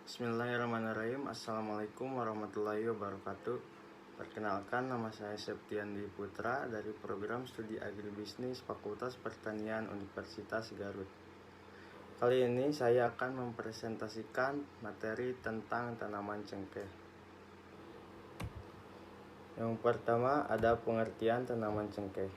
Bismillahirrahmanirrahim. Assalamualaikum warahmatullahi wabarakatuh. Perkenalkan, nama saya Septiandi Putra dari program studi agribisnis Fakultas Pertanian Universitas Garut. Kali ini saya akan mempresentasikan materi tentang tanaman cengkeh. Yang pertama ada pengertian tanaman cengkeh.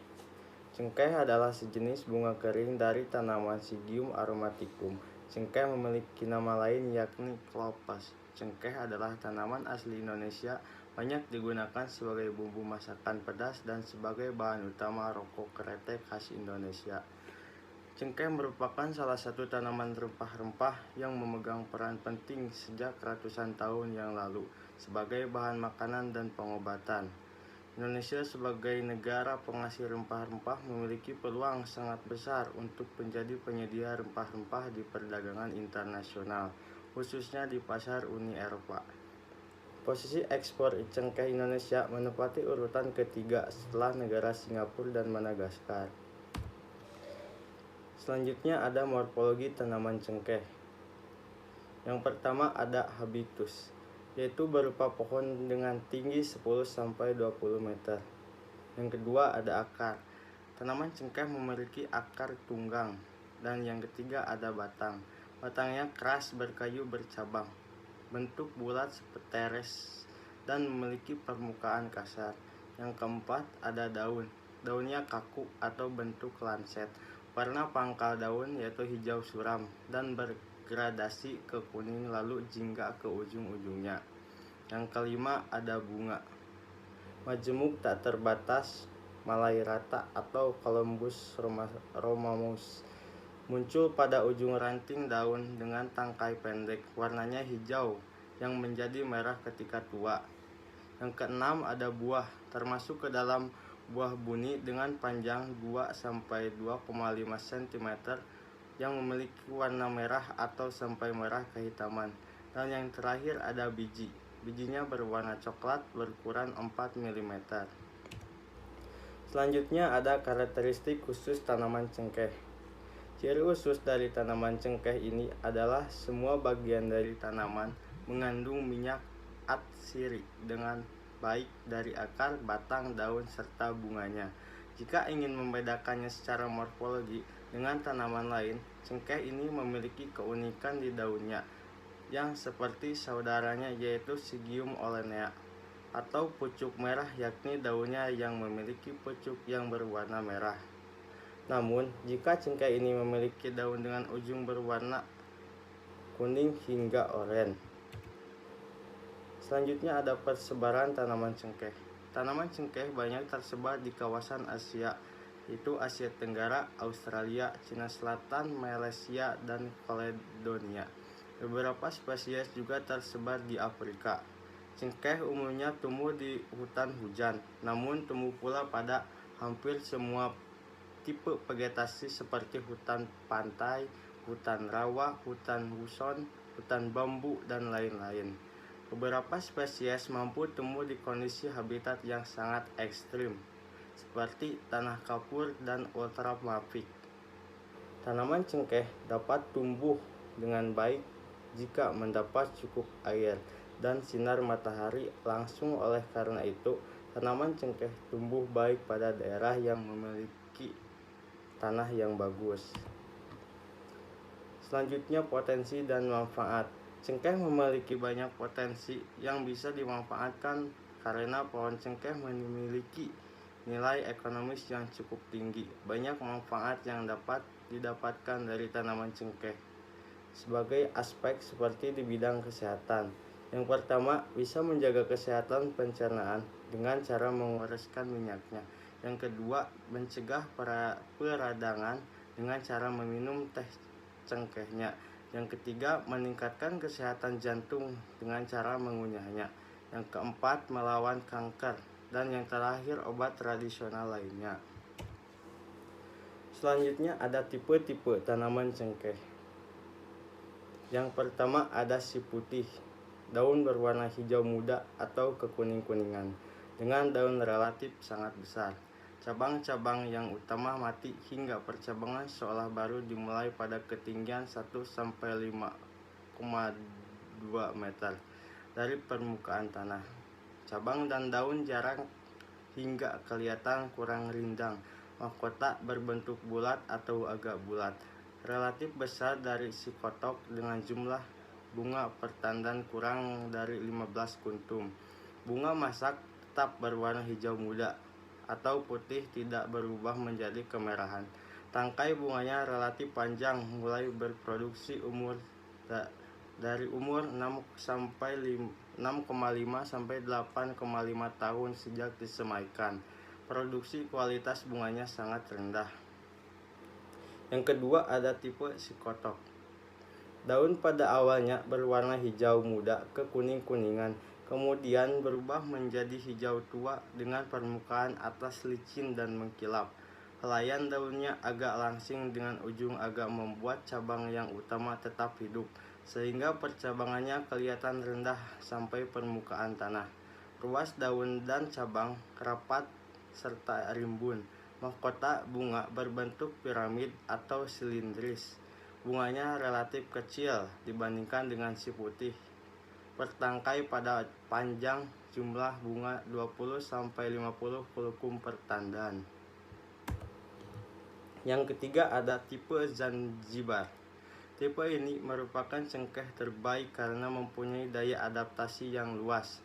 Cengkeh adalah sejenis bunga kering dari tanaman Syzygium aromaticum. Cengkeh memiliki nama lain yakni klopas. Cengkeh adalah tanaman asli Indonesia, banyak digunakan sebagai bumbu masakan pedas dan sebagai bahan utama rokok kretek khas Indonesia. Cengkeh merupakan salah satu tanaman rempah-rempah yang memegang peran penting sejak ratusan tahun yang lalu sebagai bahan makanan dan pengobatan. Indonesia sebagai negara penghasil rempah-rempah memiliki peluang sangat besar untuk menjadi penyedia rempah-rempah di perdagangan internasional, khususnya di pasar Uni Eropa. Posisi ekspor cengkeh Indonesia menempati urutan ketiga setelah negara Singapura dan Madagaskar. Selanjutnya ada morfologi tanaman cengkeh. Yang pertama ada habitus, yaitu berupa pohon dengan tinggi 10-20 meter. Yang kedua ada akar. Tanaman cengkeh memiliki akar tunggang. Dan yang ketiga ada batang. Batangnya keras berkayu bercabang, bentuk bulat sepeteres dan memiliki permukaan kasar. Yang keempat ada daun. Daunnya kaku atau bentuk lancet. Warna pangkal daun yaitu hijau suram dan bergradasi ke kuning lalu jingga ke ujung-ujungnya. Yang kelima ada bunga. Majemuk tak terbatas, malai rata atau Columbus romamus. Muncul pada ujung ranting daun dengan tangkai pendek, warnanya hijau yang menjadi merah ketika tua. Yang keenam ada buah, termasuk ke dalam buah buni dengan panjang 2-2,5 cm yang memiliki warna merah atau sampai merah kehitaman. Dan yang terakhir ada biji. Bijinya berwarna coklat berukuran 4 mm. Selanjutnya ada karakteristik khusus tanaman cengkeh. Ciri khusus dari tanaman cengkeh ini adalah semua bagian dari tanaman mengandung minyak atsiri dengan baik dari akar, batang, daun, serta bunganya. Jika ingin membedakannya secara morfologi dengan tanaman lain, cengkeh ini memiliki keunikan di daunnya yang seperti saudaranya yaitu Syzygium olenea atau pucuk merah, yakni daunnya yang memiliki pucuk yang berwarna merah. Namun, jika cengkeh ini memiliki daun dengan ujung berwarna kuning hingga oranye. Selanjutnya ada persebaran tanaman cengkeh. Tanaman cengkeh banyak tersebar di kawasan Asia, yaitu Asia Tenggara, Australia, Cina Selatan, Malaysia, dan Kaledonia. Beberapa spesies juga tersebar di Afrika. Cengkeh umumnya tumbuh di hutan hujan, namun tumbuh pula pada hampir semua tipe vegetasi seperti hutan pantai, hutan rawa, hutan huson, hutan bambu, dan lain-lain. Beberapa spesies mampu tumbuh di kondisi habitat yang sangat ekstrim, seperti tanah kapur dan ultramafik. Tanaman cengkeh dapat tumbuh dengan baik jika mendapat cukup air dan sinar matahari langsung. Oleh karena itu, tanaman cengkeh tumbuh baik pada daerah yang memiliki tanah yang bagus. Selanjutnya potensi dan manfaat. Cengkeh memiliki banyak potensi yang bisa dimanfaatkan karena pohon cengkeh memiliki nilai ekonomis yang cukup tinggi. Banyak manfaat yang dapat didapatkan dari tanaman cengkeh sebagai aspek seperti di bidang kesehatan. Yang pertama, bisa menjaga kesehatan pencernaan dengan cara mengoreskan minyaknya. Yang kedua, mencegah peradangan dengan cara meminum teh cengkehnya. Yang ketiga, meningkatkan kesehatan jantung dengan cara mengunyahnya. Yang keempat, melawan kanker. Dan yang terakhir, obat tradisional lainnya. Selanjutnya ada tipe-tipe tanaman cengkeh. Yang pertama ada si putih, daun berwarna hijau muda atau kekuning-kuningan, dengan daun relatif sangat besar. Cabang-cabang yang utama mati hingga percabangan seolah baru dimulai pada ketinggian 1-5,2 2 meter dari permukaan tanah. Cabang dan daun jarang hingga kelihatan kurang rindang. Mahkota berbentuk bulat atau agak bulat, relatif besar dari psikotok dengan jumlah bunga pertandaan kurang dari 15 kuntum. Bunga masak tetap berwarna hijau muda atau putih, tidak berubah menjadi kemerahan. Tangkai bunganya relatif panjang, mulai berproduksi dari umur 6,5 sampai 8,5 tahun sejak disemaikan. Produksi kualitas bunganya sangat rendah. Yang kedua ada tipe psikotok. Daun pada awalnya berwarna hijau muda ke kuning-kuningan, kemudian berubah menjadi hijau tua dengan permukaan atas licin dan mengkilap. Helaian daunnya agak langsing dengan ujung agak membuat cabang yang utama tetap hidup, sehingga percabangannya kelihatan rendah sampai permukaan tanah. Ruas daun dan cabang rapat serta rimbun. Mahkota bunga berbentuk piramid atau silindris. Bunganya relatif kecil dibandingkan dengan si putih. Pertangkai pada panjang, jumlah bunga 20-50 kulkum pertandaan. Yang ketiga ada tipe Zanzibar. Tipe ini merupakan cengkeh terbaik karena mempunyai daya adaptasi yang luas,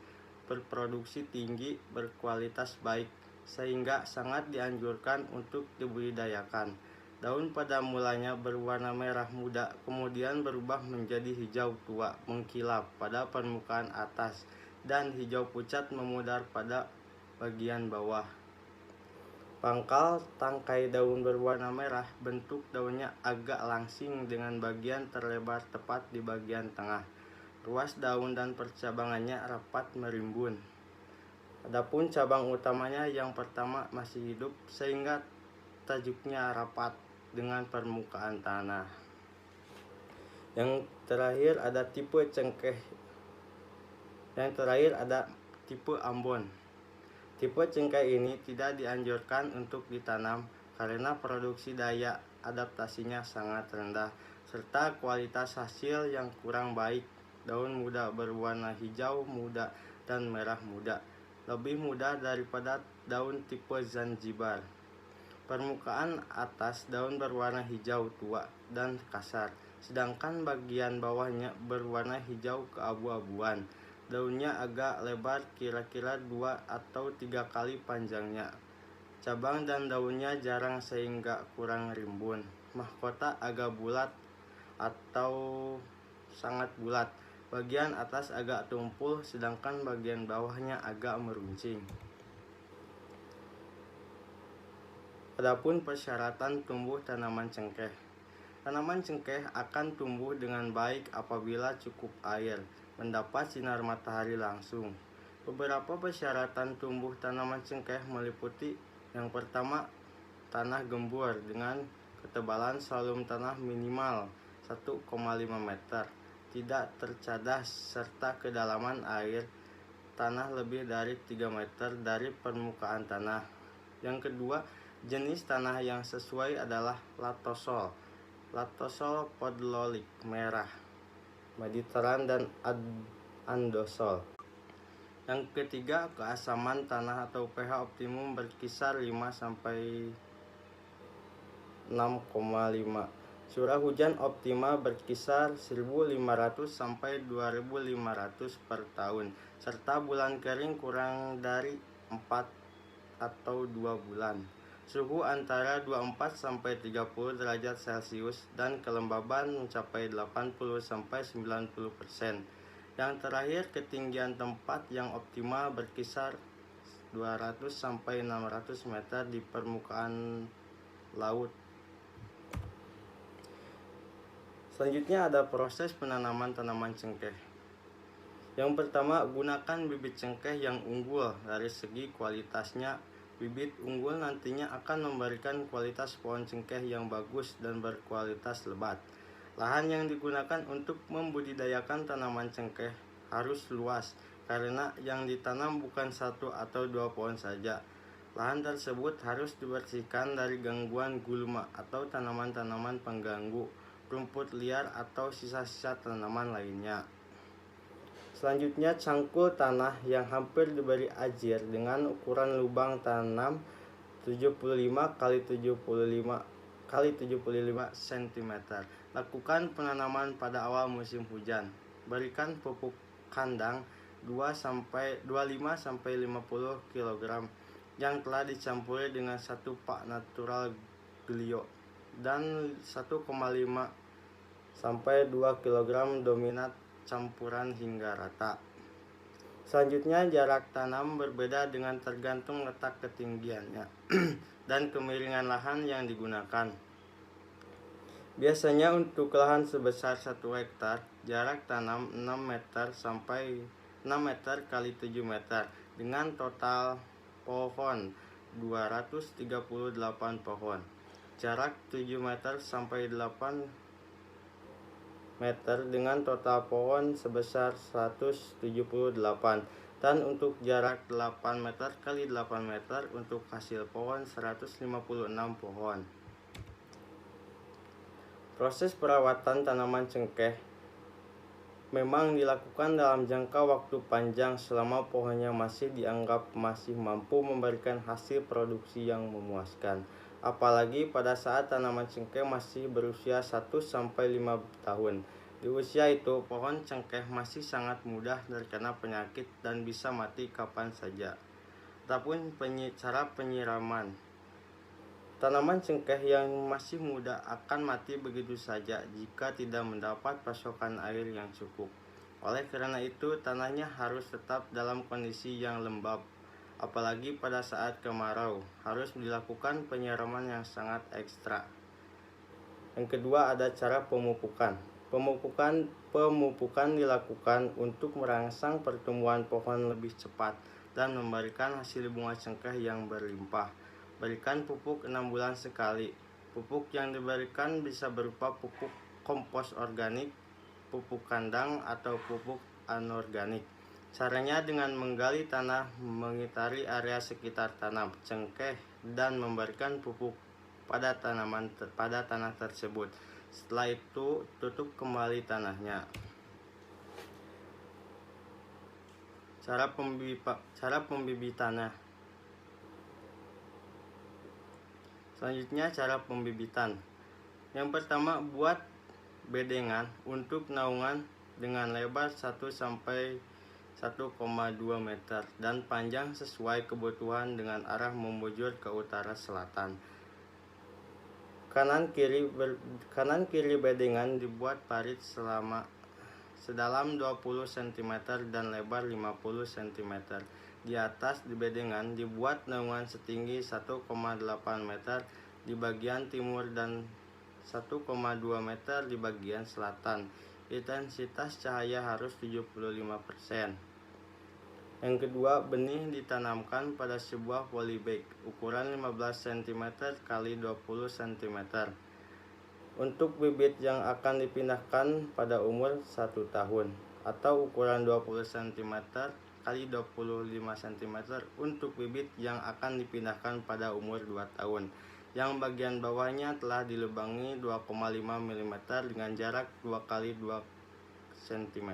berproduksi tinggi, berkualitas baik, sehingga sangat dianjurkan untuk dibudidayakan. Daun pada mulanya berwarna merah muda, kemudian berubah menjadi hijau tua mengkilap pada permukaan atas dan hijau pucat memudar pada bagian bawah. Pangkal tangkai daun berwarna merah, bentuk daunnya agak langsing dengan bagian terlebar tepat di bagian tengah. Ruas daun dan percabangannya rapat merimbun. Adapun cabang utamanya yang pertama masih hidup sehingga tajuknya rapat dengan permukaan tanah. Yang terakhir ada tipe cengkeh. Yang terakhir ada tipe Ambon. Tipe cengkeh ini tidak dianjurkan untuk ditanam karena produksi daya adaptasinya sangat rendah serta kualitas hasil yang kurang baik. Daun muda berwarna hijau muda dan merah muda, lebih muda daripada daun tipe Zanzibar. Permukaan atas daun berwarna hijau tua dan kasar, sedangkan bagian bawahnya berwarna hijau keabu-abuan. Daunnya agak lebar, kira-kira 2 atau 3 kali panjangnya. Cabang dan daunnya jarang sehingga kurang rimbun. Mahkota agak bulat atau sangat bulat. Bagian atas agak tumpul, sedangkan bagian bawahnya agak meruncing. Adapun persyaratan tumbuh tanaman cengkeh. Tanaman cengkeh akan tumbuh dengan baik apabila cukup air, mendapat sinar matahari langsung. Beberapa persyaratan tumbuh tanaman cengkeh meliputi: yang pertama, tanah gembur dengan ketebalan salum tanah minimal 1,5 meter, tidak tercadas, serta kedalaman air tanah lebih dari 3 meter dari permukaan tanah. Yang kedua, jenis tanah yang sesuai adalah latosol podlolik merah, mediteran, dan andosol. Yang ketiga, keasaman tanah atau pH optimum berkisar 5-6,5. Curah hujan optimal berkisar 1.500 sampai 2.500 per tahun, serta bulan kering kurang dari 4 atau 2 bulan. Suhu antara 24 sampai 30 derajat Celcius dan kelembaban mencapai 80 sampai 90%. Yang terakhir, ketinggian tempat yang optimal berkisar 200 sampai 600 meter di permukaan laut. Selanjutnya ada proses penanaman tanaman cengkeh. Yang pertama, gunakan bibit cengkeh yang unggul dari segi kualitasnya. Bibit unggul nantinya akan memberikan kualitas pohon cengkeh yang bagus dan berkualitas lebat. Lahan yang digunakan untuk membudidayakan tanaman cengkeh harus luas, karena yang ditanam bukan 1 atau 2 pohon saja. Lahan tersebut harus dibersihkan dari gangguan gulma atau tanaman-tanaman pengganggu, rumput liar, atau sisa-sisa tanaman lainnya. Selanjutnya, cangkul tanah yang hampir diberi ajir dengan ukuran lubang tanam 75 kali 75 kali 75 cm. Lakukan penanaman pada awal musim hujan. Berikan pupuk kandang 25 sampai 50 kg yang telah dicampuri dengan 1 pak natural glio dan 1,5 sampai 2 kg dominat campuran hingga rata. Selanjutnya, jarak tanam berbeda dengan tergantung letak ketinggiannya dan kemiringan lahan yang digunakan. Biasanya untuk lahan sebesar 1 hektar, jarak tanam 6 meter sampai 6 meter kali 7 meter dengan total pohon 238 pohon. Jarak 7 meter sampai 8 meter dengan total pohon sebesar 178, dan untuk jarak 8 meter kali 8 meter untuk hasil pohon 156 pohon. Proses perawatan tanaman cengkeh memang dilakukan dalam jangka waktu panjang selama pohonnya masih dianggap masih mampu memberikan hasil produksi yang memuaskan. Apalagi pada saat tanaman cengkeh masih berusia 1-5 tahun. Di usia itu, pohon cengkeh masih sangat mudah terkena penyakit dan bisa mati kapan saja. Adapun cara penyiraman, tanaman cengkeh yang masih muda akan mati begitu saja jika tidak mendapat pasokan air yang cukup. Oleh karena itu, tanahnya harus tetap dalam kondisi yang lembab. Apalagi pada saat kemarau, harus dilakukan penyiraman yang sangat ekstra. Yang kedua, ada cara pemupukan. Pemupukan dilakukan untuk merangsang pertumbuhan pohon lebih cepat dan memberikan hasil bunga cengkeh yang berlimpah. Berikan pupuk 6 bulan sekali. Pupuk yang diberikan bisa berupa pupuk kompos organik, pupuk kandang, atau pupuk anorganik. Caranya dengan menggali tanah mengitari area sekitar tanam cengkeh dan memberikan pupuk pada tanah tersebut. Setelah itu, tutup kembali tanahnya. Cara pembibitannya. Selanjutnya, cara pembibitan. Yang pertama, buat bedengan untuk naungan dengan lebar 1-1,2 meter dan panjang sesuai kebutuhan dengan arah membujur ke utara selatan. Kanan kiri bedengan dibuat parit sedalam 20 cm dan lebar 50 cm. Di atas di bedengan dibuat naungan setinggi 1,8 meter di bagian timur dan 1,2 meter di bagian selatan. Intensitas cahaya harus 75%. Yang kedua, benih ditanamkan pada sebuah polybag ukuran 15 cm x 20 cm. Untuk bibit yang akan dipindahkan pada umur 1 tahun atau ukuran 20 cm x 25 cm untuk bibit yang akan dipindahkan pada umur 2 tahun. Yang bagian bawahnya telah dilubangi 2,5 mm dengan jarak 2 x 2 cm.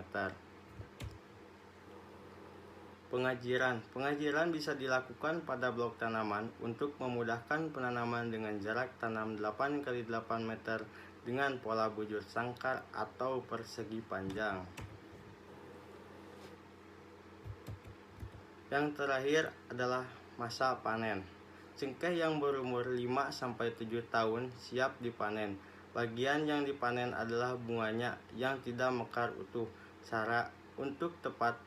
Pengajiran bisa dilakukan pada blok tanaman untuk memudahkan penanaman dengan jarak tanam 8 x 8 meter dengan pola bujur sangkar atau persegi panjang. Yang terakhir adalah masa panen. Cengkeh yang berumur 5-7 tahun siap dipanen. Bagian yang dipanen adalah bunganya yang tidak mekar utuh. Cara untuk tepat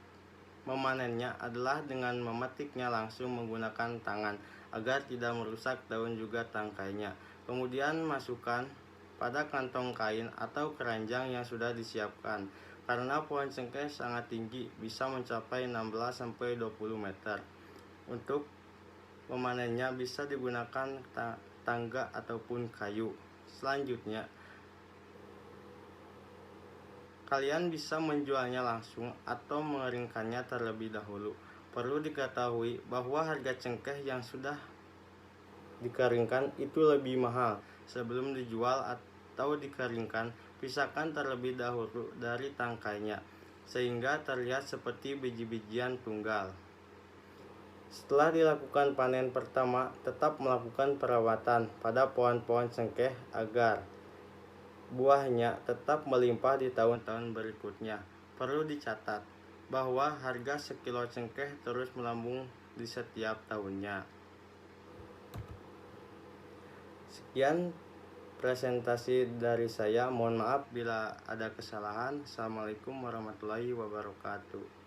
memanennya adalah dengan memetiknya langsung menggunakan tangan agar tidak merusak daun juga tangkainya. Kemudian masukkan pada kantong kain atau keranjang yang sudah disiapkan. Karena pohon cengkeh sangat tinggi, bisa mencapai 16-20 meter. Untuk memanennya bisa digunakan tangga ataupun kayu. Selanjutnya, kalian bisa menjualnya langsung atau mengeringkannya terlebih dahulu. Perlu diketahui bahwa harga cengkeh yang sudah dikeringkan itu lebih mahal. Sebelum dijual atau dikeringkan, pisahkan terlebih dahulu dari tangkainya. sehingga terlihat seperti biji-bijian tunggal. Setelah dilakukan panen pertama, tetap melakukan perawatan pada pohon-pohon cengkeh agar buahnya tetap melimpah di tahun-tahun berikutnya. Perlu dicatat bahwa harga sekilo cengkeh terus melambung di setiap tahunnya. Sekian presentasi dari saya. Mohon maaf bila ada kesalahan. Assalamualaikum warahmatullahi wabarakatuh.